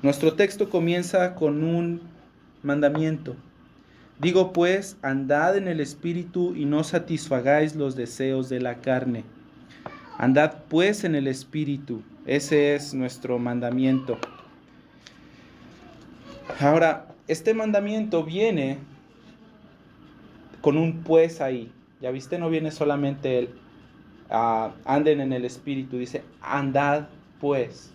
Nuestro texto comienza con un mandamiento. Digo pues, andad en el Espíritu y no satisfagáis los deseos de la carne. Andad pues en el Espíritu. Ese es nuestro mandamiento. Ahora, este mandamiento viene con un pues ahí. Ya viste, no viene solamente el anden en el Espíritu. Dice, andad pues.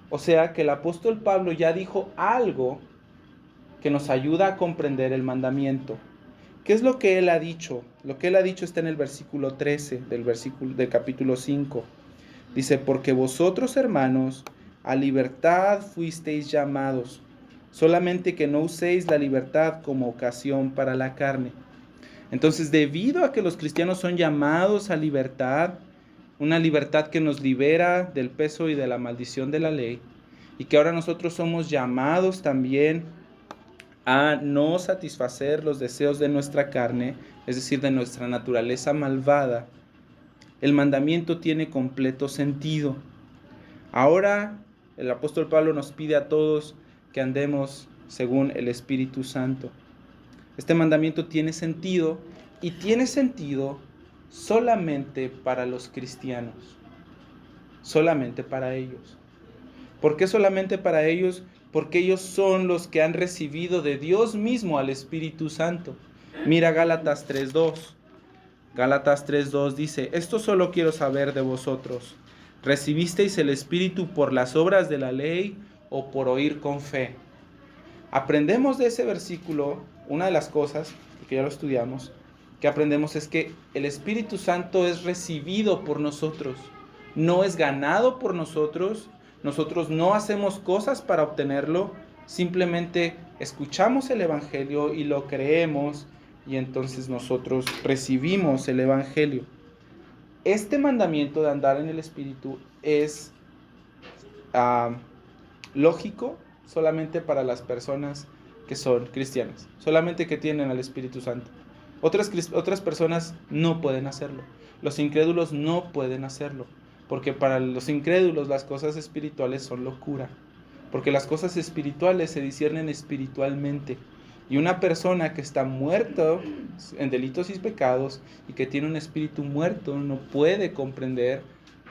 O sea que el apóstol Pablo ya dijo algo que nos ayuda a comprender el mandamiento. ¿Qué es lo que él ha dicho? Lo que él ha dicho está en el versículo 13 del capítulo 5. Dice, porque vosotros, hermanos, a libertad fuisteis llamados, solamente que no uséis la libertad como ocasión para la carne. Entonces, debido a que los cristianos son llamados a libertad, una libertad que nos libera del peso y de la maldición de la ley, y que ahora nosotros somos llamados también a no satisfacer los deseos de nuestra carne, es decir, de nuestra naturaleza malvada, el mandamiento tiene completo sentido. Ahora el apóstol Pablo nos pide a todos que andemos según el Espíritu Santo. Este mandamiento tiene sentido y tiene sentido solamente para los cristianos, solamente para ellos. ¿Por qué solamente para ellos? Porque ellos son los que han recibido de Dios mismo al Espíritu Santo. Mira Gálatas 3:2. Gálatas 3:2 dice, esto solo quiero saber de vosotros. ¿Recibisteis el Espíritu por las obras de la ley o por oír con fe? Aprendemos de ese versículo, una de las cosas, que ya lo estudiamos, que aprendemos es que el Espíritu Santo es recibido por nosotros, no es ganado por nosotros. Nosotros no hacemos cosas para obtenerlo, simplemente escuchamos el Evangelio y lo creemos y entonces nosotros recibimos el Evangelio. Este mandamiento de andar en el Espíritu es lógico solamente para las personas que son cristianas, solamente que tienen al Espíritu Santo. Otras personas no pueden hacerlo. Los incrédulos no pueden hacerlo. Porque para los incrédulos las cosas espirituales son locura. Porque las cosas espirituales se disciernen espiritualmente. Y una persona que está muerta en delitos y pecados y que tiene un espíritu muerto no puede comprender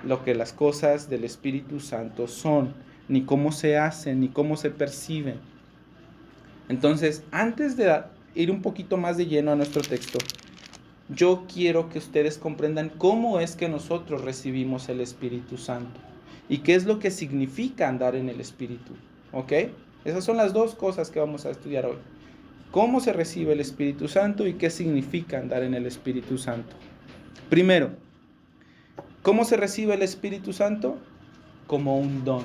lo que las cosas del Espíritu Santo son, ni cómo se hacen, ni cómo se perciben. Entonces, antes de ir un poquito más de lleno a nuestro texto, yo quiero que ustedes comprendan cómo es que nosotros recibimos el Espíritu Santo y qué es lo que significa andar en el Espíritu, ¿ok? Esas son las dos cosas que vamos a estudiar hoy. Cómo se recibe el Espíritu Santo y qué significa andar en el Espíritu Santo. Primero, ¿cómo se recibe el Espíritu Santo? Como un don,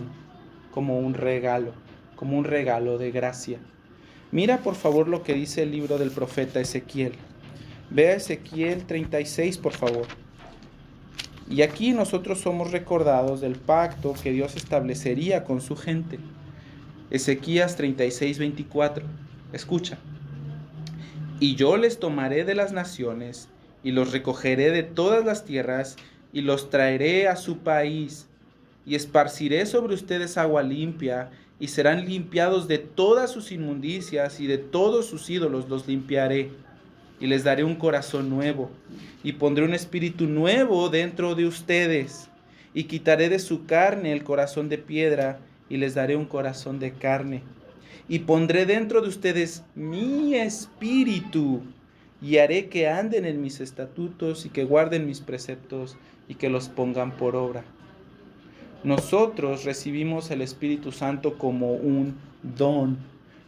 como un regalo de gracia. Mira por favor lo que dice el libro del profeta Ezequiel. Vea Ezequiel 36, por favor. Y aquí nosotros somos recordados del pacto que Dios establecería con su gente. Ezequías 36:24. Escucha. Y yo les tomaré de las naciones, y los recogeré de todas las tierras, y los traeré a su país, y esparciré sobre ustedes agua limpia, y serán limpiados de todas sus inmundicias, y de todos sus ídolos los limpiaré. Y les daré un corazón nuevo, y pondré un espíritu nuevo dentro de ustedes, y quitaré de su carne el corazón de piedra, y les daré un corazón de carne. Y pondré dentro de ustedes mi espíritu, y haré que anden en mis estatutos, y que guarden mis preceptos, y que los pongan por obra. Nosotros recibimos el Espíritu Santo como un don.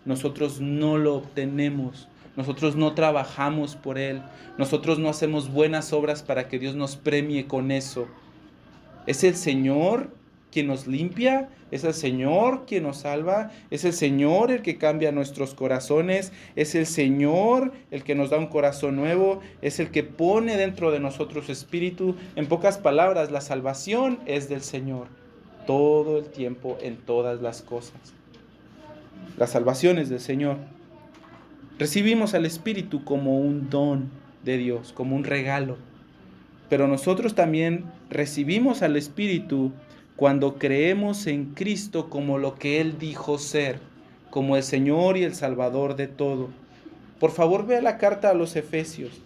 Nosotros no lo obtenemos. Nosotros no trabajamos por Él. Nosotros no hacemos buenas obras para que Dios nos premie con eso. Es el Señor quien nos limpia, es el Señor quien nos salva, es el Señor el que cambia nuestros corazones, es el Señor el que nos da un corazón nuevo, es el que pone dentro de nosotros espíritu. En pocas palabras, la salvación es del Señor, todo el tiempo, en todas las cosas. La salvación es del Señor. Recibimos al Espíritu como un don de Dios, como un regalo. Pero nosotros también recibimos al Espíritu cuando creemos en Cristo como lo que Él dijo ser, como el Señor y el Salvador de todo. Por favor, vea la carta a los Efesios.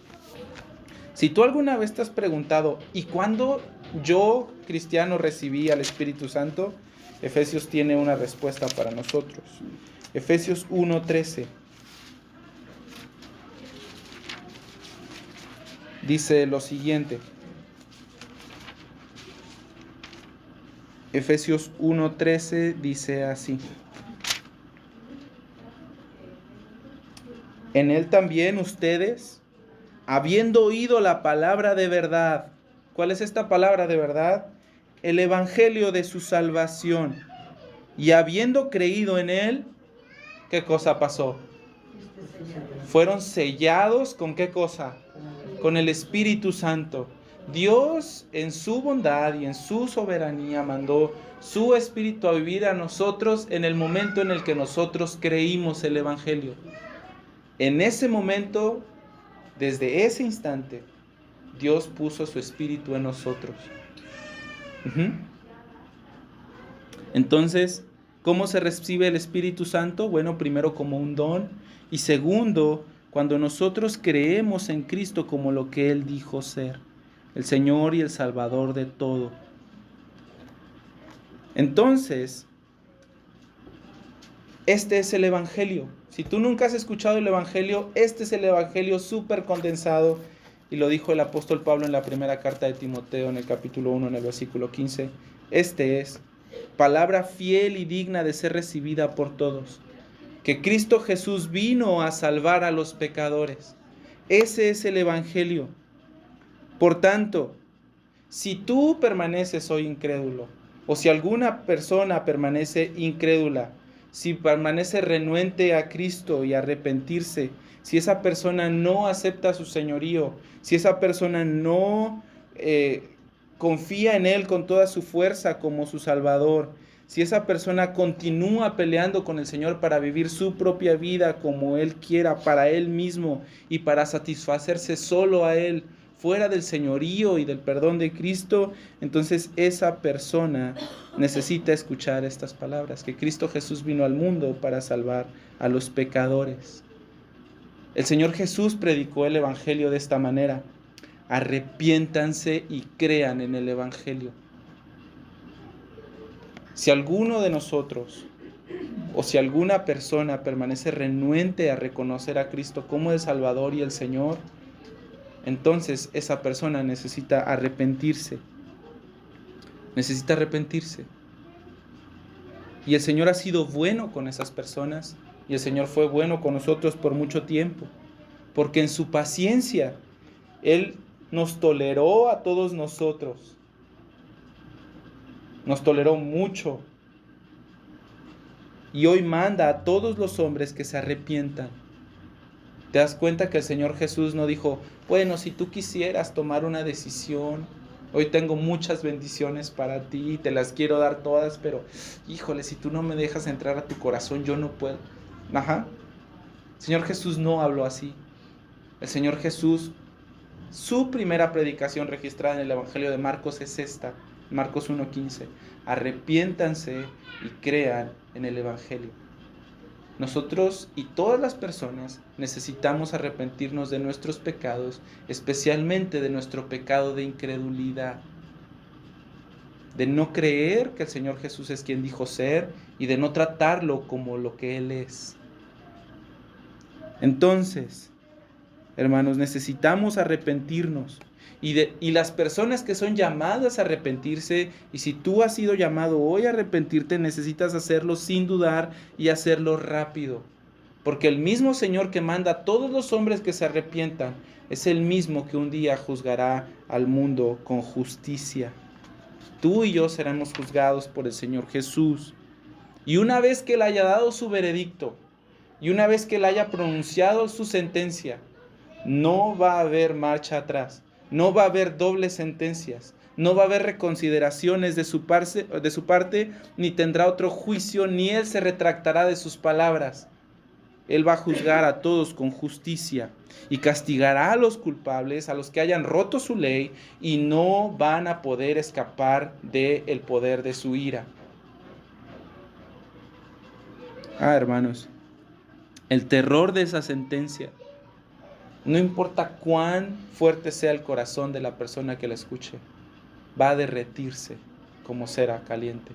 Si tú alguna vez te has preguntado, ¿y cuándo yo, cristiano, recibí al Espíritu Santo? Efesios tiene una respuesta para nosotros. Efesios 1:13. Dice lo siguiente. Efesios 1:13 dice así: en Él también ustedes, habiendo oído la palabra de verdad. ¿Cuál es esta palabra de verdad? El evangelio de su salvación. Y habiendo creído en Él, ¿qué cosa pasó? Fueron sellados ¿con qué cosa? Con el Espíritu Santo. Dios en su bondad y en su soberanía mandó su Espíritu a vivir a nosotros en el momento en el que nosotros creímos el evangelio. En ese momento, desde ese instante, Dios puso su Espíritu en nosotros. Entonces, ¿cómo se recibe el Espíritu Santo? Bueno, primero como un don, y segundo, cuando nosotros creemos en Cristo como lo que Él dijo ser, el Señor y el Salvador de todo. Entonces, este es el Evangelio. Si tú nunca has escuchado el Evangelio, este es el Evangelio súper condensado, y lo dijo el apóstol Pablo en la primera carta de Timoteo, en el capítulo 1, en el versículo 15. Este es palabra fiel y digna de ser recibida por todos, que Cristo Jesús vino a salvar a los pecadores. Ese es el Evangelio. Por tanto, si tú permaneces hoy incrédulo, o si alguna persona permanece incrédula, si permanece renuente a Cristo y arrepentirse, si esa persona no acepta su señorío, si esa persona no confía en Él con toda su fuerza como su Salvador, si esa persona continúa peleando con el Señor para vivir su propia vida como Él quiera, para Él mismo y para satisfacerse solo a Él, fuera del señorío y del perdón de Cristo, entonces esa persona necesita escuchar estas palabras, que Cristo Jesús vino al mundo para salvar a los pecadores. El Señor Jesús predicó el Evangelio de esta manera: arrepiéntanse y crean en el Evangelio. Si alguno de nosotros o si alguna persona permanece renuente a reconocer a Cristo como el Salvador y el Señor, entonces esa persona necesita arrepentirse. Necesita arrepentirse. Y el Señor ha sido bueno con esas personas, y el Señor fue bueno con nosotros por mucho tiempo, porque en su paciencia Él nos toleró a todos nosotros. Nos toleró mucho. Y hoy manda a todos los hombres que se arrepientan. ¿Te das cuenta que el Señor Jesús no dijo, bueno, si tú quisieras tomar una decisión, hoy tengo muchas bendiciones para ti, te las quiero dar todas, pero híjole, si tú no me dejas entrar a tu corazón, yo no puedo? El Señor Jesús no habló así. El Señor Jesús, su primera predicación registrada en el Evangelio de Marcos es esta, Marcos 1:15. Arrepiéntanse y crean en el Evangelio. Nosotros y todas las personas necesitamos arrepentirnos de nuestros pecados, especialmente de nuestro pecado de incredulidad, de no creer que el Señor Jesús es quien dijo ser y de no tratarlo como lo que Él es. Entonces, hermanos, necesitamos arrepentirnos. Y las personas que son llamadas a arrepentirse, y si tú has sido llamado hoy a arrepentirte, necesitas hacerlo sin dudar y hacerlo rápido. Porque el mismo Señor que manda a todos los hombres que se arrepientan, es el mismo que un día juzgará al mundo con justicia. Tú y yo seremos juzgados por el Señor Jesús. Y una vez que Él haya dado su veredicto, y una vez que Él haya pronunciado su sentencia, no va a haber marcha atrás. No va a haber dobles sentencias, no va a haber reconsideraciones de su parte, ni tendrá otro juicio, ni Él se retractará de sus palabras. Él va a juzgar a todos con justicia y castigará a los culpables, a los que hayan roto su ley, y no van a poder escapar del poder de su ira. Hermanos, el terror de esa sentencia, no importa cuán fuerte sea el corazón de la persona que la escuche, va a derretirse como cera caliente.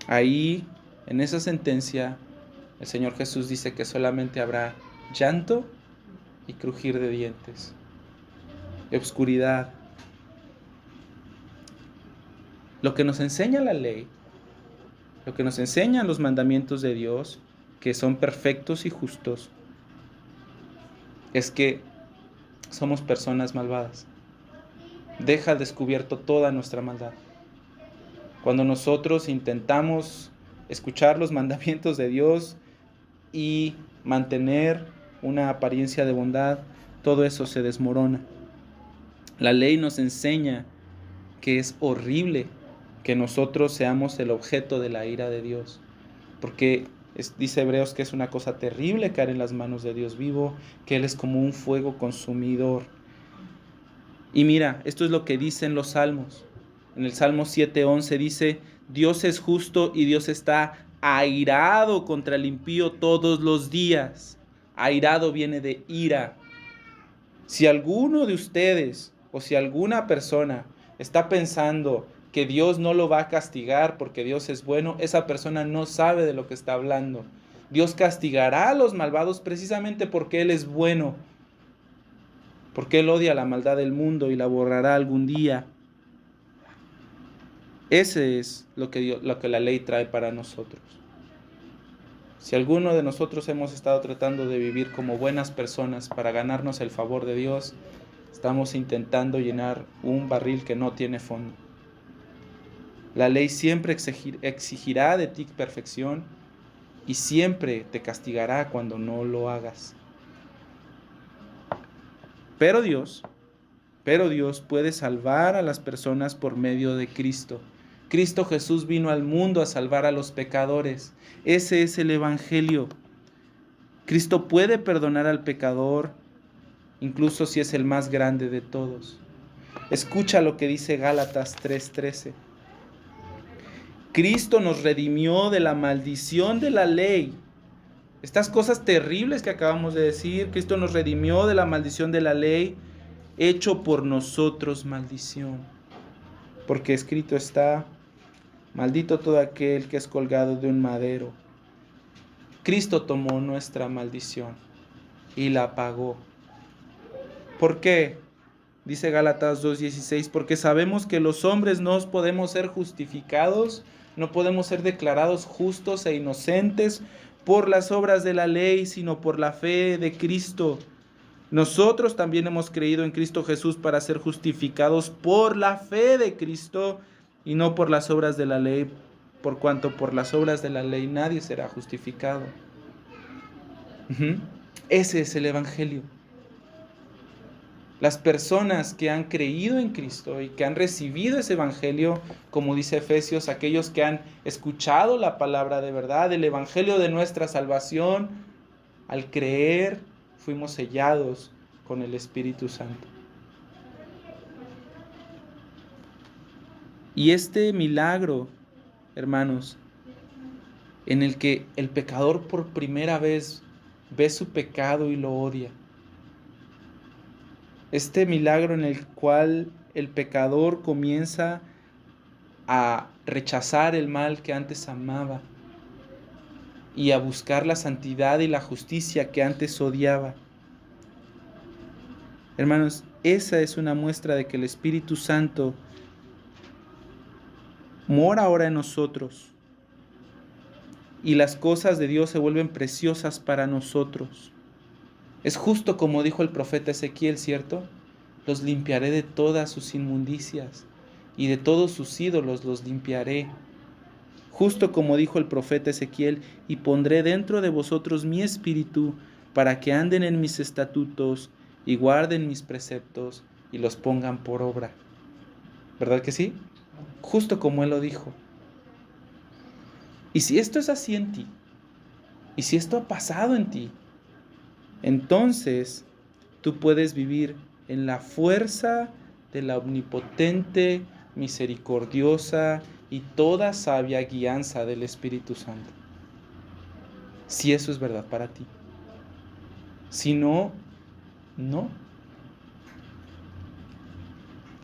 Ahí, en esa sentencia, el Señor Jesús dice que solamente habrá llanto y crujir de dientes, obscuridad. Lo que nos enseña la ley, lo que nos enseñan los mandamientos de Dios, que son perfectos y justos, es que somos personas malvadas. Deja descubierto toda nuestra maldad. Cuando nosotros intentamos escuchar los mandamientos de Dios y mantener una apariencia de bondad, todo eso se desmorona. La ley nos enseña que es horrible que nosotros seamos el objeto de la ira de Dios, porque dice Hebreos que es una cosa terrible caer en las manos de Dios vivo, que Él es como un fuego consumidor. Y mira, esto es lo que dicen los salmos. En el Salmo 7:11 dice: Dios es justo y Dios está airado contra el impío todos los días. Airado viene de ira. Si alguno de ustedes o si alguna persona está pensando que Dios no lo va a castigar porque Dios es bueno, esa persona no sabe de lo que está hablando. Dios castigará a los malvados precisamente porque Él es bueno, porque Él odia la maldad del mundo y la borrará algún día. Ese es lo que la ley trae para nosotros. Si alguno de nosotros hemos estado tratando de vivir como buenas personas para ganarnos el favor de Dios, estamos intentando llenar un barril que no tiene fondo. La ley siempre exigirá de ti perfección y siempre te castigará cuando no lo hagas. Pero Dios puede salvar a las personas por medio de Cristo. Cristo Jesús vino al mundo a salvar a los pecadores. Ese es el Evangelio. Cristo puede perdonar al pecador, incluso si es el más grande de todos. Escucha lo que dice Gálatas 3:13. Cristo nos redimió de la maldición de la ley. Estas cosas terribles que acabamos de decir, Cristo nos redimió de la maldición de la ley, hecho por nosotros maldición. Porque escrito está: maldito todo aquel que es colgado de un madero. Cristo tomó nuestra maldición y la pagó. ¿Por qué? Dice Gálatas 2:16, porque sabemos que los hombres no podemos ser justificados, no podemos ser declarados justos e inocentes por las obras de la ley, sino por la fe de Cristo. Nosotros también hemos creído en Cristo Jesús para ser justificados por la fe de Cristo y no por las obras de la ley, por cuanto por las obras de la ley nadie será justificado. Ese es el Evangelio. Las personas que han creído en Cristo y que han recibido ese Evangelio, como dice Efesios, aquellos que han escuchado la palabra de verdad, el Evangelio de nuestra salvación, al creer fuimos sellados con el Espíritu Santo. Y este milagro, hermanos, en el que el pecador por primera vez ve su pecado y lo odia. Este milagro en el cual el pecador comienza a rechazar el mal que antes amaba y a buscar la santidad y la justicia que antes odiaba. Hermanos, esa es una muestra de que el Espíritu Santo mora ahora en nosotros y las cosas de Dios se vuelven preciosas para nosotros. Es justo como dijo el profeta Ezequiel, ¿cierto? Los limpiaré de todas sus inmundicias y de todos sus ídolos los limpiaré. Justo como dijo el profeta Ezequiel, y pondré dentro de vosotros mi espíritu para que anden en mis estatutos y guarden mis preceptos y los pongan por obra. ¿Verdad que sí? Justo como Él lo dijo. Y si esto es así en ti, Y si esto ha pasado en ti, entonces tú puedes vivir en la fuerza de la omnipotente, misericordiosa y toda sabia guianza del Espíritu Santo. Si eso es verdad para ti. Si no, no.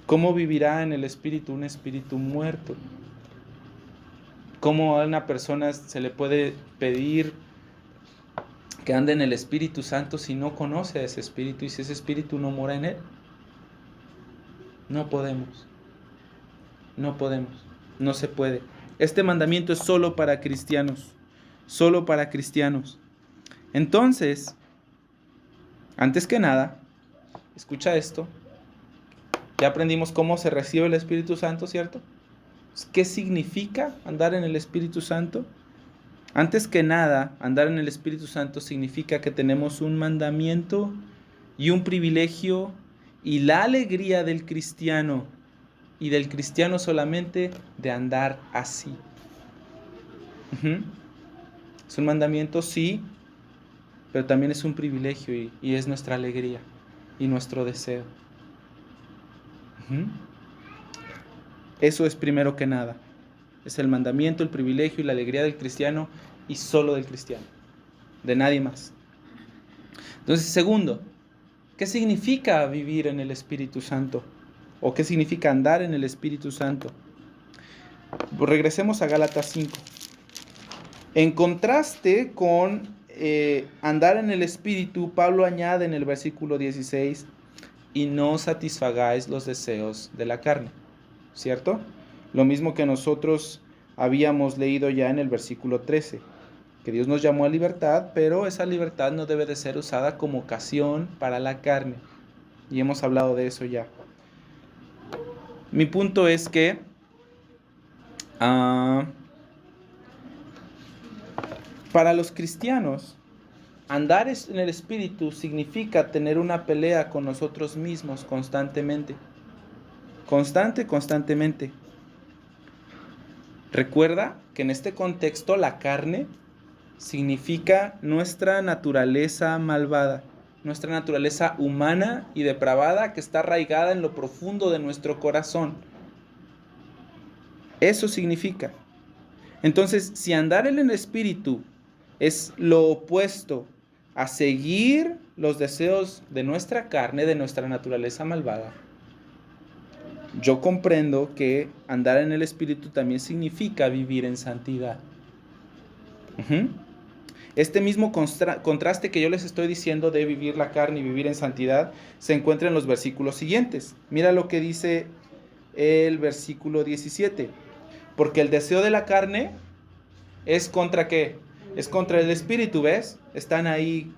¿Cómo vivirá en el Espíritu un espíritu muerto? ¿Cómo a una persona se le puede pedir que ande en el Espíritu Santo si no conoce a ese Espíritu y si ese Espíritu no mora en él? No podemos. No podemos. No se puede. Este mandamiento es solo para cristianos. Solo para cristianos. Entonces, antes que nada, escucha esto. Ya aprendimos cómo se recibe el Espíritu Santo, ¿cierto? ¿Qué significa andar en el Espíritu Santo? Antes que nada, andar en el Espíritu Santo significa que tenemos un mandamiento y un privilegio y la alegría del cristiano, y del cristiano solamente, de andar así. Es un mandamiento, sí, pero también es un privilegio y es nuestra alegría y nuestro deseo. Eso es primero que nada. Es el mandamiento, el privilegio y la alegría del cristiano, y solo del cristiano, de nadie más. Entonces, segundo, ¿qué significa vivir en el Espíritu Santo? ¿O qué significa andar en el Espíritu Santo? Pues regresemos a Gálatas 5. En contraste con andar en el Espíritu, Pablo añade en el versículo 16, y no satisfagáis los deseos de la carne, ¿cierto? Lo mismo que nosotros habíamos leído ya en el versículo 13, que Dios nos llamó a libertad, pero esa libertad no debe de ser usada como ocasión para la carne. Y hemos hablado de eso ya. Mi punto es que para los cristianos, andar en el Espíritu significa tener una pelea con nosotros mismos constantemente. Constantemente. Recuerda que en este contexto la carne significa nuestra naturaleza malvada, nuestra naturaleza humana y depravada que está arraigada en lo profundo de nuestro corazón. Eso significa. Entonces, si andar en el Espíritu es lo opuesto a seguir los deseos de nuestra carne, de nuestra naturaleza malvada, yo comprendo que andar en el Espíritu también significa vivir en santidad. Este mismo contraste que yo les estoy diciendo de vivir la carne y vivir en santidad se encuentra en los versículos siguientes. Mira lo que dice el versículo 17. Porque el deseo de la carne es contra ¿qué? Es contra el Espíritu, ¿ves? Están ahí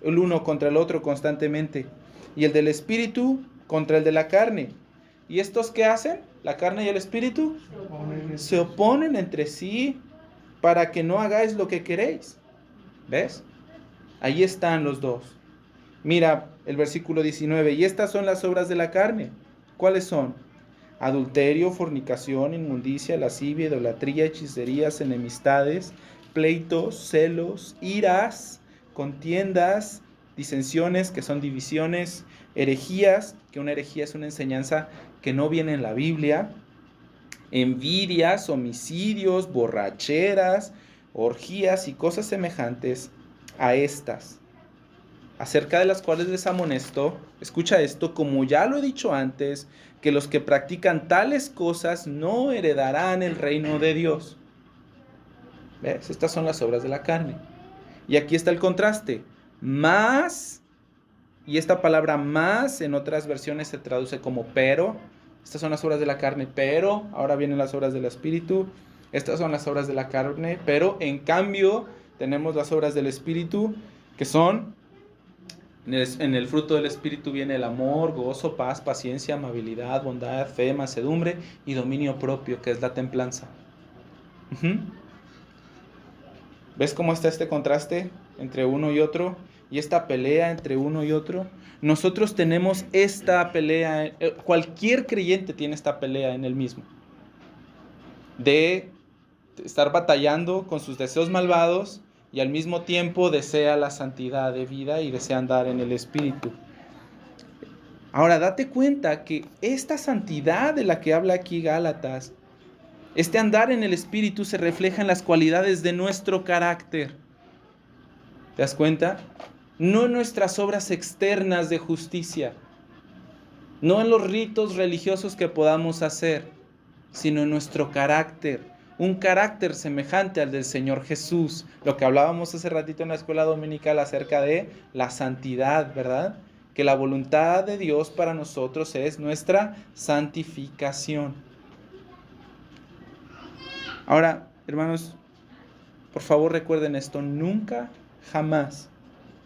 el uno contra el otro constantemente. Y el del Espíritu contra el de la carne. ¿Y estos qué hacen? La carne y el Espíritu se oponen entre sí para que no hagáis lo que queréis. ¿Ves? Ahí están los dos. Mira el versículo 19. Y estas son las obras de la carne. ¿Cuáles son? Adulterio, fornicación, inmundicia, lascivia, idolatría, hechicerías, enemistades, pleitos, celos, iras, contiendas, disensiones, que son divisiones, herejías, que una herejía es una enseñanza que no viene en la Biblia, envidias, homicidios, borracheras, orgías y cosas semejantes a estas, acerca de las cuales les amonesto, escucha esto, como ya lo he dicho antes, que los que practican tales cosas no heredarán el reino de Dios. ¿Ves? Estas son las obras de la carne. Y aquí está el contraste. Más, y esta palabra más en otras versiones se traduce como pero. Estas son las obras de la carne, pero ahora vienen las obras del Espíritu. Estas son las obras de la carne, pero en cambio tenemos las obras del Espíritu, que son, en el fruto del Espíritu viene el amor, gozo, paz, paciencia, amabilidad, bondad, fe, mansedumbre y dominio propio, que es la templanza. ¿Ves cómo está este contraste entre uno y otro? Y esta pelea entre uno y otro. Nosotros tenemos esta pelea, cualquier creyente tiene esta pelea en él mismo, de estar batallando con sus deseos malvados y al mismo tiempo desea la santidad de vida y desea andar en el Espíritu. Ahora, date cuenta que esta santidad de la que habla aquí Gálatas, este andar en el Espíritu se refleja en las cualidades de nuestro carácter. ¿Te das cuenta? No en nuestras obras externas de justicia, no en los ritos religiosos que podamos hacer, sino en nuestro carácter. Un carácter semejante al del Señor Jesús. Lo que hablábamos hace ratito en la escuela dominical acerca de la santidad, ¿verdad? Que la voluntad de Dios para nosotros es nuestra santificación. Ahora, hermanos, por favor recuerden esto, nunca, jamás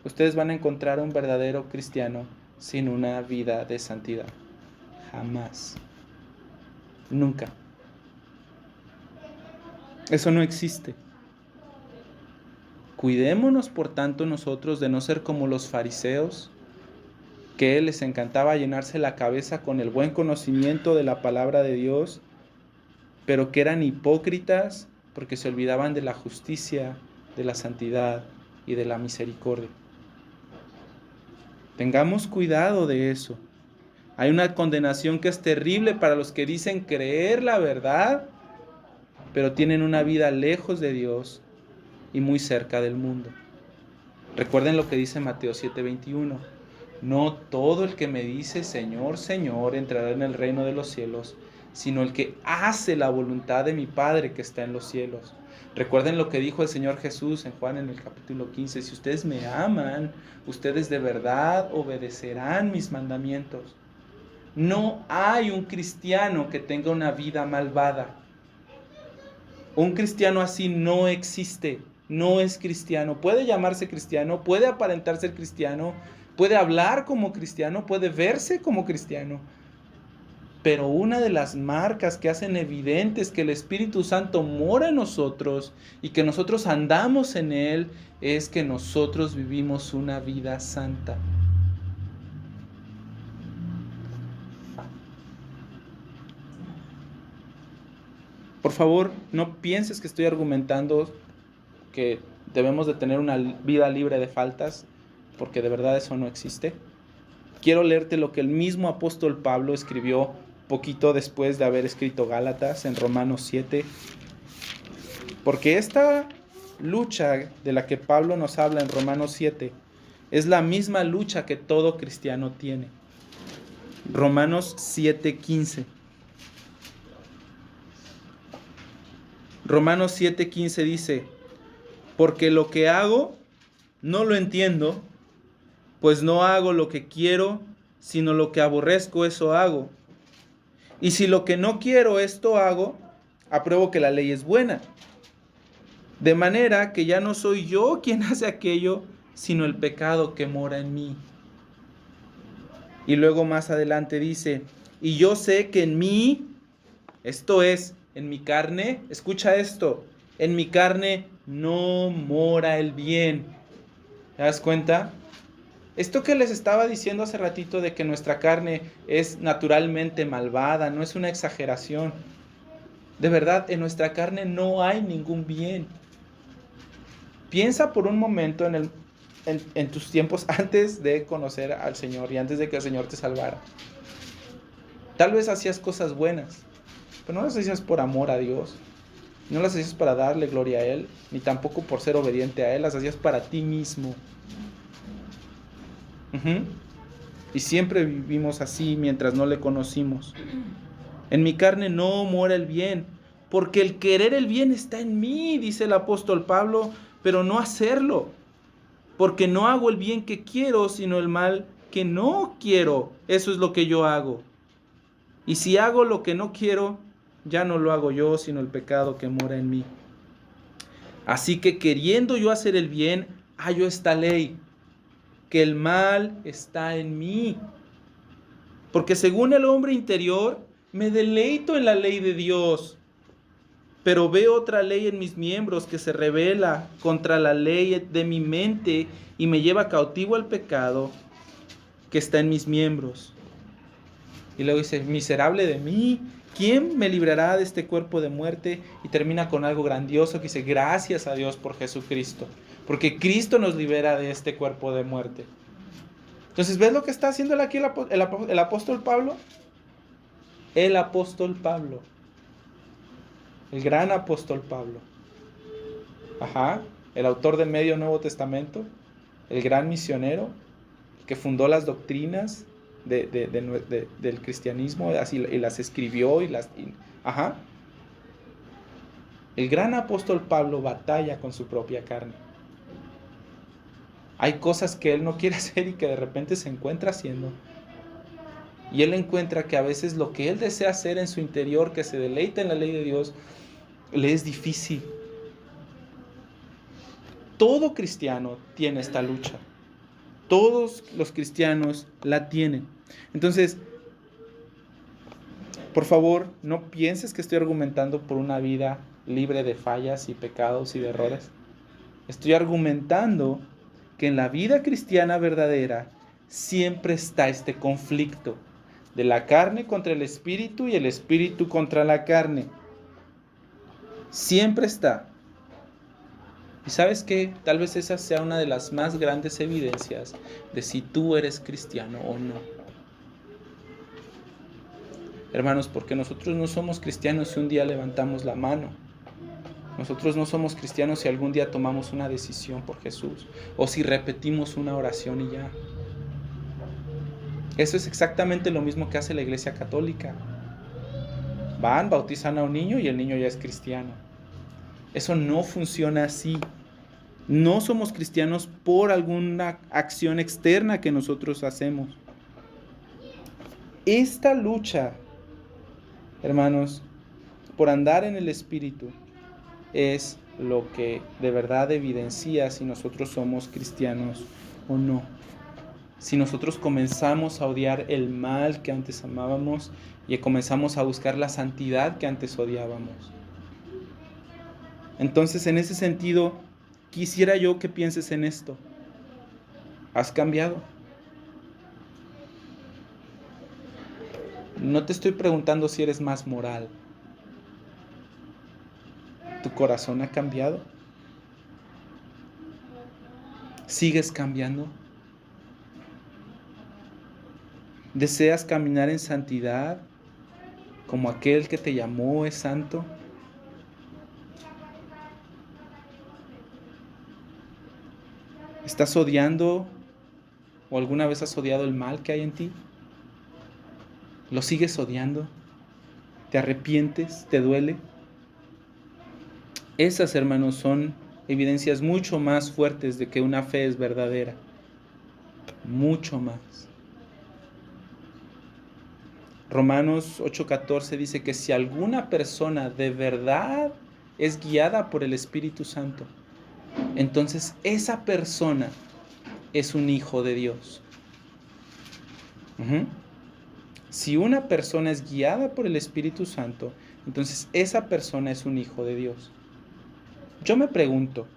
ustedes van a encontrar un verdadero cristiano sin una vida de santidad. Jamás. Nunca. Eso no existe. Cuidémonos, por tanto, nosotros de no ser como los fariseos, que les encantaba llenarse la cabeza con el buen conocimiento de la palabra de Dios, pero que eran hipócritas porque se olvidaban de la justicia, de la santidad y de la misericordia. Tengamos cuidado de eso. Hay una condenación que es terrible para los que dicen creer la verdad, pero tienen una vida lejos de Dios y muy cerca del mundo. Recuerden lo que dice Mateo 7:21. No todo el que me dice Señor, Señor entrará en el reino de los cielos, sino el que hace la voluntad de mi Padre que está en los cielos. Recuerden lo que dijo el Señor Jesús en Juan en el capítulo 15. Si ustedes me aman, ustedes de verdad obedecerán mis mandamientos. No hay un cristiano que tenga una vida malvada. Un cristiano así no existe, no es cristiano. Puede llamarse cristiano, puede aparentar ser cristiano, puede hablar como cristiano, puede verse como cristiano. Pero una de las marcas que hacen evidentes que el Espíritu Santo mora en nosotros y que nosotros andamos en Él es que nosotros vivimos una vida santa. Por favor, no pienses que estoy argumentando que debemos de tener una vida libre de faltas, porque de verdad eso no existe. Quiero leerte lo que el mismo apóstol Pablo escribió poquito después de haber escrito Gálatas en Romanos 7. Porque esta lucha de la que Pablo nos habla en Romanos 7 es la misma lucha que todo cristiano tiene. Romanos 7:15. Romanos 7:15 dice: porque lo que hago no lo entiendo, pues no hago lo que quiero, sino lo que aborrezco, eso hago. Y si lo que no quiero, esto hago, apruebo que la ley es buena. De manera que ya no soy yo quien hace aquello, sino el pecado que mora en mí. Y luego más adelante dice: y yo sé que en mí, esto es, en mi carne, escucha esto, en mi carne no mora el bien. ¿Te das cuenta? Esto que les estaba diciendo hace ratito de que nuestra carne es naturalmente malvada, no es una exageración. De verdad, en nuestra carne no hay ningún bien. Piensa por un momento en tus tiempos antes de conocer al Señor y antes de que el Señor te salvara. Tal vez hacías cosas buenas, pero no las hacías por amor a Dios. No las hacías para darle gloria a Él, ni tampoco por ser obediente a Él. Las hacías para ti mismo. Y siempre vivimos así mientras no le conocimos. En mi carne no mora el bien, porque el querer el bien está en mí, dice el apóstol Pablo, pero no hacerlo. Porque no hago el bien que quiero, sino el mal que no quiero. Eso es lo que yo hago. Y si hago lo que no quiero, ya no lo hago yo, sino el pecado que mora en mí. Así que queriendo yo hacer el bien, hallo esta ley, que el mal está en mí. Porque según el hombre interior, me deleito en la ley de Dios. Pero veo otra ley en mis miembros que se rebela contra la ley de mi mente y me lleva cautivo al pecado que está en mis miembros. Y luego dice: miserable de mí, ¿quién me librará de este cuerpo de muerte? Y termina con algo grandioso que dice: gracias a Dios por Jesucristo, porque Cristo nos libera de este cuerpo de muerte. Entonces, ¿ves lo que está haciendo aquí el apóstol Pablo? El apóstol Pablo, el gran apóstol Pablo, el autor del Medio Nuevo Testamento, el gran misionero, que fundó las doctrinas del cristianismo, así, y las escribió, el gran apóstol Pablo batalla con su propia carne. Hay cosas que él no quiere hacer y que de repente se encuentra haciendo. Y él encuentra que a veces lo que él desea hacer en su interior, que se deleita en la ley de Dios, le es difícil. Todo cristiano tiene esta lucha. Todos los cristianos la tienen. Entonces, por favor, no pienses que estoy argumentando por una vida libre de fallas y pecados y de errores. Estoy argumentando que en la vida cristiana verdadera siempre está este conflicto de la carne contra el espíritu y el espíritu contra la carne. Siempre está. ¿Y sabes qué? Tal vez esa sea una de las más grandes evidencias de si tú eres cristiano o no. Hermanos, porque nosotros no somos cristianos si un día levantamos la mano. Nosotros no somos cristianos si algún día tomamos una decisión por Jesús o si repetimos una oración y ya. Eso es exactamente lo mismo que hace la Iglesia Católica. Van, bautizan a un niño y el niño ya es cristiano. Eso no funciona así. No somos cristianos por alguna acción externa que nosotros hacemos. Esta lucha, hermanos, por andar en el Espíritu, es lo que de verdad evidencia si nosotros somos cristianos o no. Si nosotros comenzamos a odiar el mal que antes amábamos y comenzamos a buscar la santidad que antes odiábamos. Entonces, en ese sentido, quisiera yo que pienses en esto. ¿Has cambiado? No te estoy preguntando si eres más moral. ¿Tu corazón ha cambiado? ¿Sigues cambiando? ¿Deseas caminar en santidad como aquel que te llamó es santo? ¿Estás odiando o alguna vez has odiado el mal que hay en ti? ¿Lo sigues odiando? ¿Te arrepientes? ¿Te duele? Esas, hermanos, son evidencias mucho más fuertes de que una fe es verdadera. Mucho más. Romanos 8:14 dice que si alguna persona de verdad es guiada por el Espíritu Santo, entonces esa persona es un hijo de Dios. Si una persona es guiada por el Espíritu Santo, entonces esa persona es un hijo de Dios. Yo me pregunto,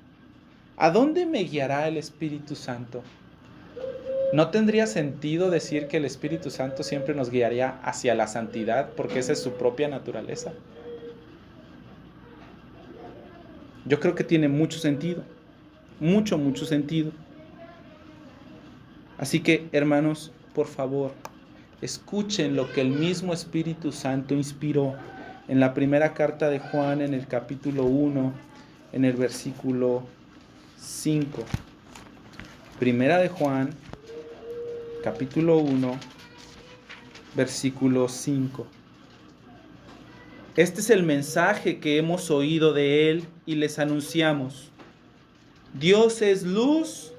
¿a dónde me guiará el Espíritu Santo? ¿No tendría sentido decir que el Espíritu Santo siempre nos guiaría hacia la santidad porque esa es su propia naturaleza? Yo creo que tiene mucho sentido, mucho sentido. Así que, hermanos, por favor, escuchen lo que el mismo Espíritu Santo inspiró en la primera carta de Juan, en el capítulo 1, en el versículo 5. Primera de Juan, capítulo 1, versículo 5. Este es el mensaje que hemos oído de Él y les anunciamos. Dios es luz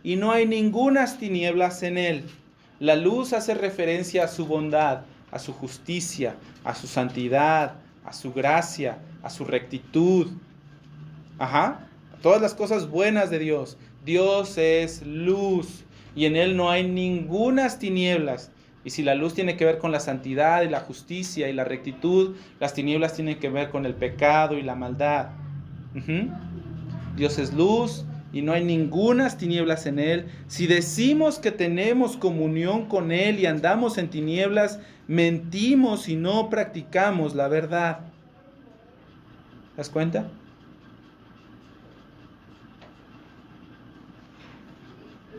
y no hay ningunas tinieblas en Él. La luz hace referencia a su bondad, a su justicia, a su santidad, a su gracia, a su rectitud. Todas las cosas buenas de Dios. Dios es luz y en Él no hay ningunas tinieblas. Y si la luz tiene que ver con la santidad y la justicia y la rectitud, las tinieblas tienen que ver con el pecado y la maldad. Dios es luz y no hay ningunas tinieblas en Él. Si decimos que tenemos comunión con Él y andamos en tinieblas, mentimos y no practicamos la verdad. ¿Te das cuenta?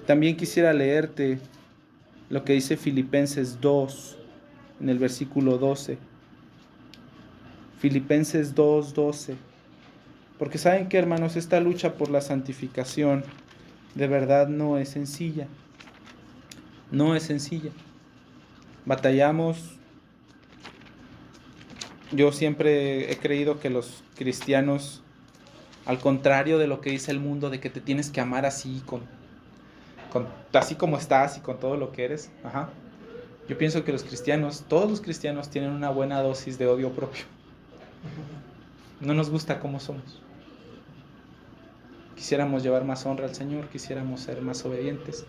También quisiera leerte lo que dice Filipenses 2, en el versículo 12. Filipenses 2:12. Porque saben que, hermanos, esta lucha por la santificación de verdad no es sencilla. No es sencilla. Batallamos. Yo siempre he creído que los cristianos, al contrario de lo que dice el mundo, de que te tienes que amar así, así como estás y con todo lo que eres. Yo pienso que todos los cristianos tienen una buena dosis de odio propio. No nos gusta cómo somos. Quisiéramos llevar más honra al Señor, quisiéramos ser más obedientes.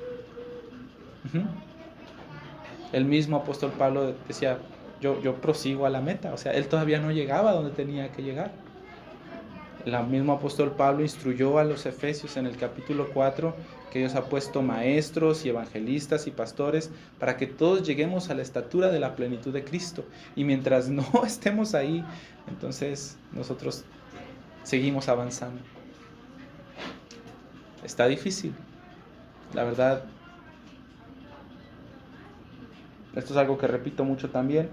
El mismo apóstol Pablo decía, yo prosigo a la meta. O sea, él todavía no llegaba a donde tenía que llegar. El mismo apóstol Pablo instruyó a los efesios en el capítulo 4 que Dios ha puesto maestros y evangelistas y pastores para que todos lleguemos a la estatura de la plenitud de Cristo. Y mientras no estemos ahí, entonces nosotros seguimos avanzando. Está difícil, la verdad. Esto es algo que repito mucho también.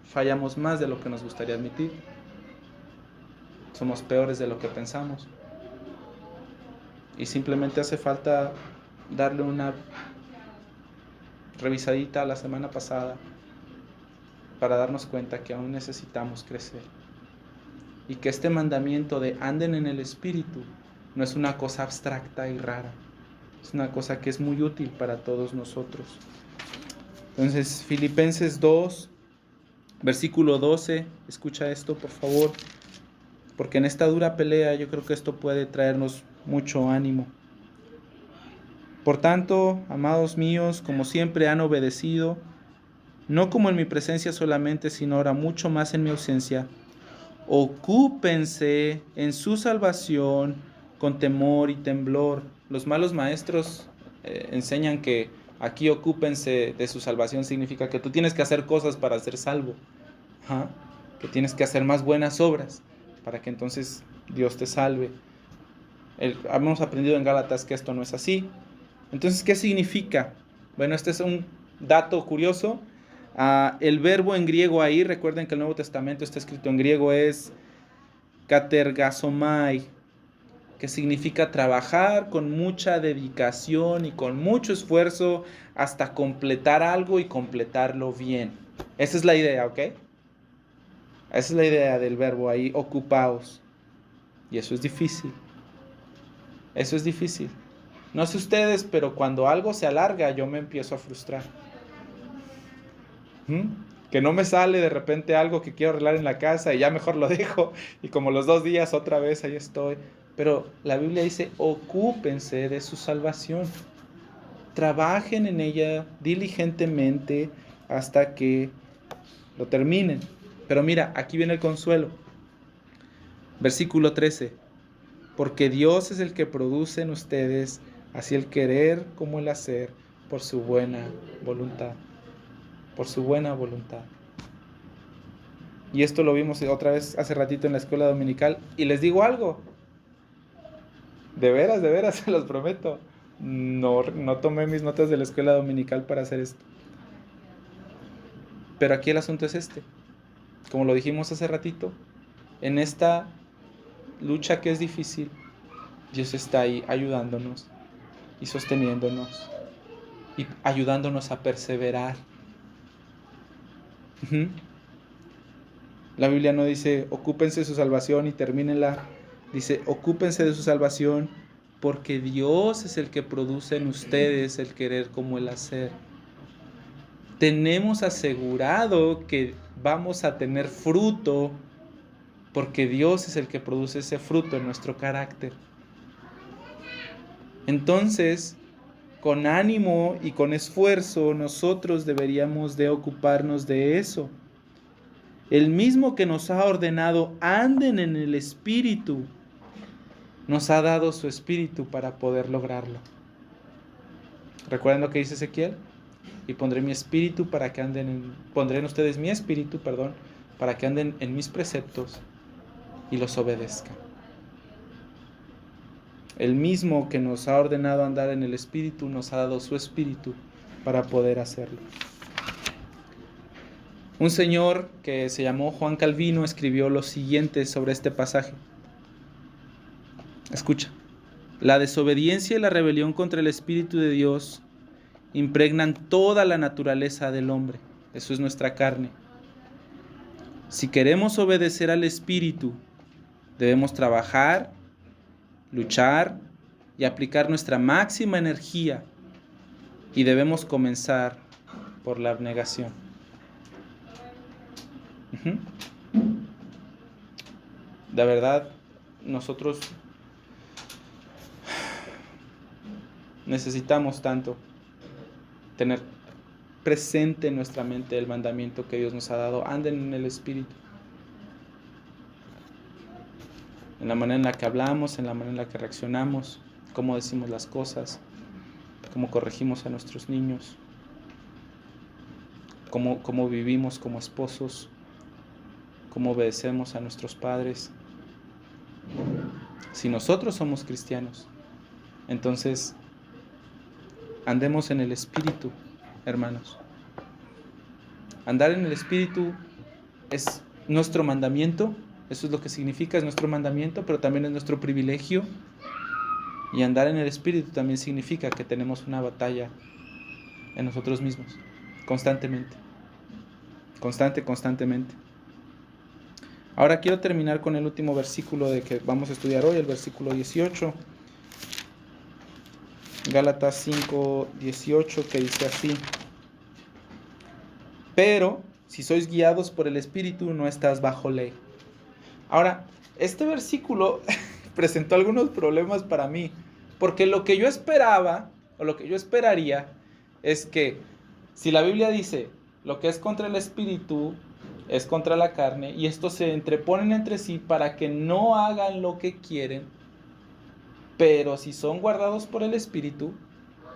Fallamos más de lo que nos gustaría admitir. Somos peores de lo que pensamos. Y simplemente hace falta darle una revisadita a la semana pasada para darnos cuenta que aún necesitamos crecer. Y que este mandamiento de anden en el Espíritu no es una cosa abstracta y rara. Es una cosa que es muy útil para todos nosotros. Entonces, Filipenses 2, versículo 12, escucha esto por favor, porque en esta dura pelea yo creo que esto puede traernos mucho ánimo. Por tanto, amados míos, como siempre han obedecido, no como en mi presencia solamente, sino ahora mucho más en mi ausencia, ocúpense en su salvación con temor y temblor. Los malos maestros enseñan que aquí ocúpense de su salvación significa que tú tienes que hacer cosas para ser salvo. Que tienes que hacer más buenas obras para que entonces Dios te salve. Hemos aprendido en Gálatas que esto no es así. Entonces, ¿qué significa? Bueno, este es un dato curioso. El verbo en griego ahí, recuerden que el Nuevo Testamento está escrito en griego, es katergazomai, que significa trabajar con mucha dedicación y con mucho esfuerzo hasta completar algo y completarlo bien. Esa es la idea, ¿ok? Esa es la idea del verbo ahí, ocupaos. Y eso es difícil. Eso es difícil. No sé ustedes, pero cuando algo se alarga, yo me empiezo a frustrar. Que no me sale de repente algo que quiero arreglar en la casa y ya mejor lo dejo. Y como los 2 días otra vez ahí estoy. Pero la Biblia dice, ocúpense de su salvación. Trabajen en ella diligentemente hasta que lo terminen. Pero mira, aquí viene el consuelo. Versículo 13. Porque Dios es el que produce en ustedes así el querer como el hacer por su buena voluntad. Por su buena voluntad. Y esto lo vimos otra vez hace ratito en la escuela dominical. Y les digo algo. De veras, se los prometo. No tomé mis notas de la escuela dominical para hacer esto. Pero aquí el asunto es este. Como lo dijimos hace ratito, en esta lucha que es difícil, Dios está ahí ayudándonos y sosteniéndonos y ayudándonos a perseverar. La Biblia no dice ocúpense de su salvación y termínenla. Dice ocúpense de su salvación porque Dios es el que produce en ustedes el querer como el hacer. Tenemos asegurado que vamos a tener fruto porque Dios es el que produce ese fruto en nuestro carácter. Entonces, con ánimo y con esfuerzo, nosotros deberíamos de ocuparnos de eso. El mismo que nos ha ordenado, anden en el Espíritu, nos ha dado su Espíritu para poder lograrlo. ¿Recuerdan lo que dice Ezequiel? Y pondré mi espíritu para que pondré en ustedes mi espíritu, para que anden en mis preceptos y los obedezcan. El mismo que nos ha ordenado andar en el Espíritu nos ha dado su Espíritu para poder hacerlo. Un señor que se llamó Juan Calvino escribió lo siguiente sobre este pasaje. Escucha. La desobediencia y la rebelión contra el Espíritu de Dios impregnan toda la naturaleza del hombre. Eso es nuestra carne. Si queremos obedecer al Espíritu, debemos trabajar, luchar y aplicar nuestra máxima energía, y debemos comenzar por la abnegación. De verdad, nosotros necesitamos tanto tener presente en nuestra mente el mandamiento que Dios nos ha dado. Anden en el Espíritu. En la manera en la que hablamos, en la manera en la que reaccionamos, cómo decimos las cosas, cómo corregimos a nuestros niños, cómo vivimos como esposos, cómo obedecemos a nuestros padres. Si nosotros somos cristianos, entonces andemos en el Espíritu, hermanos. Andar en el Espíritu es nuestro mandamiento, eso es lo que significa, es nuestro mandamiento, pero también es nuestro privilegio. Y andar en el Espíritu también significa que tenemos una batalla en nosotros mismos, constantemente. Constantemente. Ahora quiero terminar con el último versículo de que vamos a estudiar hoy, el versículo 18. Gálatas 5:18, que dice así: pero si sois guiados por el Espíritu, no estás bajo ley. Ahora, este versículo presentó algunos problemas para mí, porque lo que yo esperaba, o lo que yo esperaría, es que si la Biblia dice lo que es contra el Espíritu es contra la carne, y estos se entreponen entre sí para que no hagan lo que quieren, pero si son guardados por el Espíritu,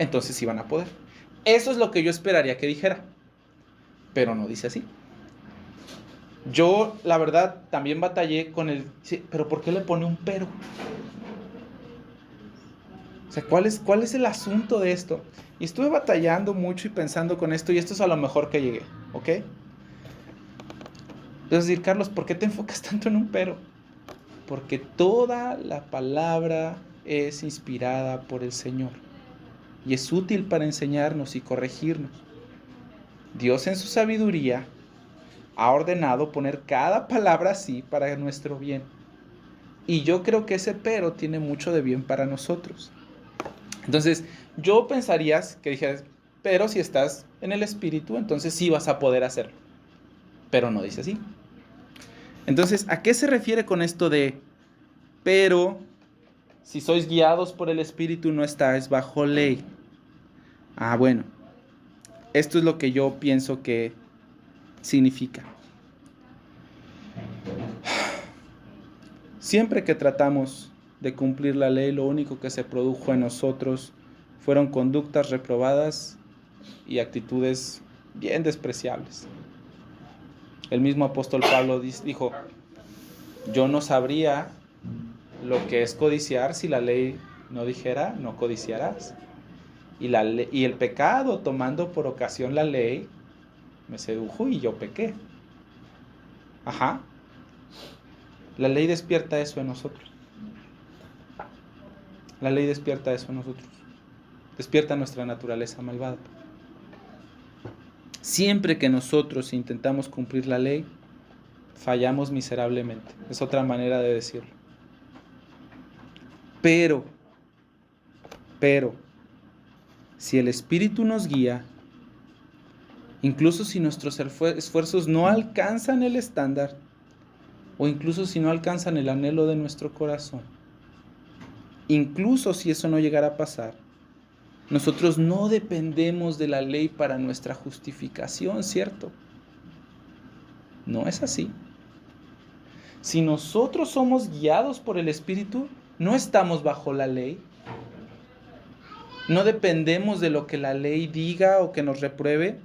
entonces sí van a poder. Eso es lo que yo esperaría que dijera, pero no dice así. Yo, la verdad, también batallé con el... Sí, pero ¿por qué le pone un pero? O sea, ¿cuál es el asunto de esto? Y estuve batallando mucho y pensando con esto, y esto es a lo mejor que llegué, ¿ok? Es decir, Carlos, ¿por qué te enfocas tanto en un pero? Porque toda la palabra es inspirada por el Señor y es útil para enseñarnos y corregirnos. Dios en su sabiduría ha ordenado poner cada palabra así para nuestro bien. Y yo creo que ese pero tiene mucho de bien para nosotros. Entonces, yo pensarías que dijeras, pero si estás en el Espíritu, entonces sí vas a poder hacerlo. Pero no dice así. Entonces, ¿a qué se refiere con esto de pero si sois guiados por el Espíritu no estáis bajo ley? Bueno, esto es lo que yo pienso que significa. Siempre que tratamos de cumplir la ley, lo único que se produjo en nosotros fueron conductas reprobadas y actitudes bien despreciables. El mismo apóstol Pablo dijo, yo no sabría lo que es codiciar si la ley no dijera, no codiciarás. Y el pecado, tomando por ocasión la ley, me sedujo y yo pequé. La ley despierta eso en nosotros. La ley despierta eso en nosotros. Despierta nuestra naturaleza malvada. Siempre que nosotros intentamos cumplir la ley, fallamos miserablemente. Es otra manera de decirlo. Pero, si el Espíritu nos guía, incluso si nuestros esfuerzos no alcanzan el estándar, o incluso si no alcanzan el anhelo de nuestro corazón, incluso si eso no llegara a pasar, nosotros no dependemos de la ley para nuestra justificación, ¿cierto? No es así. Si nosotros somos guiados por el Espíritu, no estamos bajo la ley. No dependemos de lo que la ley diga o que nos repruebe.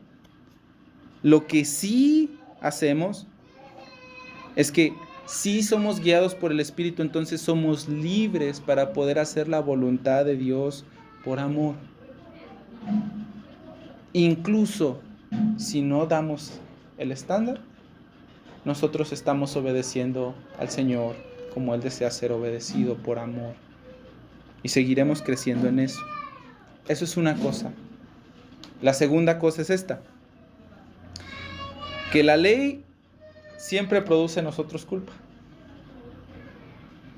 Lo que sí hacemos es que Si somos guiados por el Espíritu, entonces somos libres para poder hacer la voluntad de Dios por amor. Incluso si no damos el estándar, nosotros estamos obedeciendo al Señor como Él desea ser obedecido por amor. Y seguiremos creciendo en eso. Eso es una cosa. La segunda cosa es esta: que la ley siempre produce en nosotros culpa.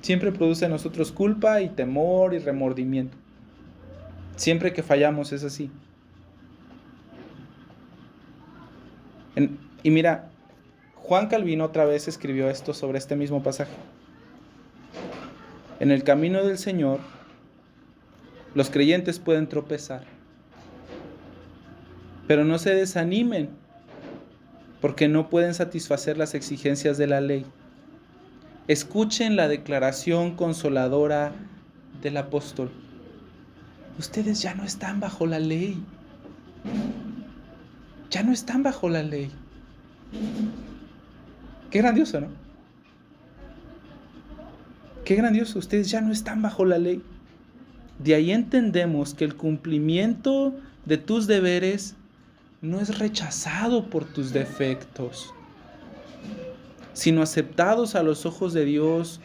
Siempre produce en nosotros culpa y temor y remordimiento. Siempre que fallamos es así. Y mira, Juan Calvino otra vez escribió esto sobre este mismo pasaje. En el camino del Señor, los creyentes pueden tropezar. Pero no se desanimen, porque no pueden satisfacer las exigencias de la ley. Escuchen la declaración consoladora del apóstol. Ustedes ya no están bajo la ley. Ya no están bajo la ley. Qué grandioso, ¿no? Qué grandioso. Ustedes ya no están bajo la ley. De ahí entendemos que el cumplimiento de tus deberes no es rechazado por tus defectos, sino aceptados a los ojos de Dios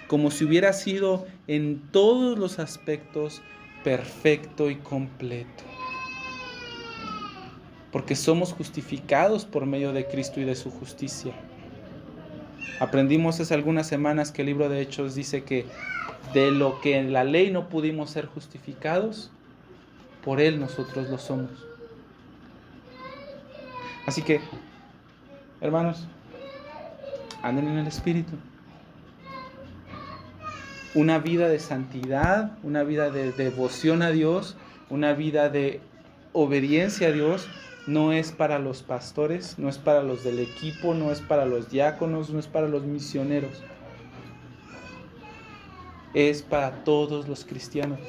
como si hubiera sido en todos los aspectos perfecto y completo. Porque somos justificados por medio de Cristo y de su justicia. Aprendimos hace algunas semanas que el libro de Hechos dice que de lo que en la ley no pudimos ser justificados, por Él nosotros lo somos. Así que, hermanos, anden en el Espíritu. Una vida de santidad, una vida de devoción a Dios, una vida de obediencia a Dios, no es para los pastores, no es para los del equipo, no es para los diáconos, no es para los misioneros. Es para todos los cristianos,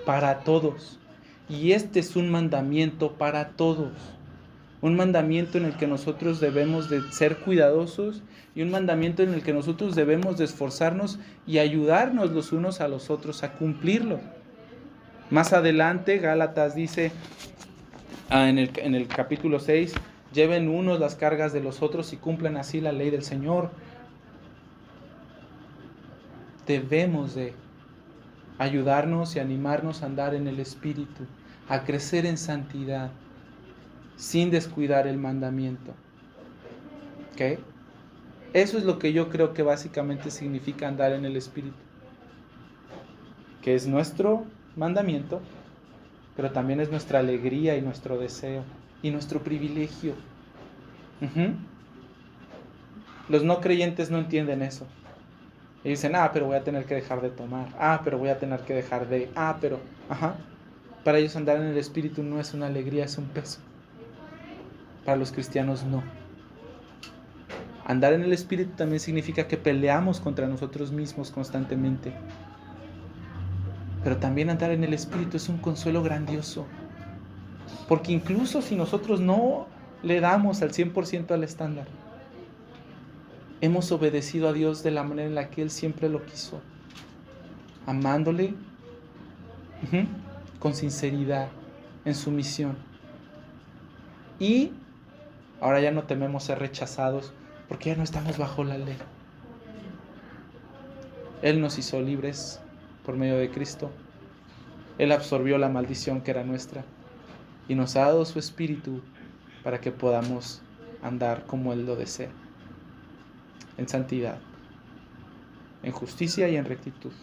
para todos. Y este es un mandamiento para todos. Un mandamiento en el que nosotros debemos de ser cuidadosos y un mandamiento en el que nosotros debemos de esforzarnos y ayudarnos los unos a los otros a cumplirlo. Más adelante Gálatas dice en el capítulo 6, lleven unos las cargas de los otros y cumplan así la ley del Señor. Debemos de ayudarnos y animarnos a andar en el Espíritu, a crecer en santidad, sin descuidar el mandamiento. ¿Ok? Eso es lo que yo creo que básicamente significa andar en el Espíritu. Que es nuestro mandamiento, pero también es nuestra alegría y nuestro deseo y nuestro privilegio. Los no creyentes no entienden eso. Y dicen, pero voy a tener que dejar de tomar. Pero voy a tener que dejar de... Para ellos andar en el Espíritu no es una alegría, es un peso. Para los cristianos no. Andar en el Espíritu también significa que peleamos contra nosotros mismos constantemente. Pero también andar en el Espíritu es un consuelo grandioso. Porque incluso si nosotros no le damos al 100% al estándar, hemos obedecido a Dios de la manera en la que Él siempre lo quiso. Amándole con sinceridad, en sumisión. Y ahora ya no tememos ser rechazados porque ya no estamos bajo la ley. Él nos hizo libres por medio de Cristo. Él absorbió la maldición que era nuestra y nos ha dado su Espíritu para que podamos andar como Él lo desea, en santidad, en justicia y en rectitud.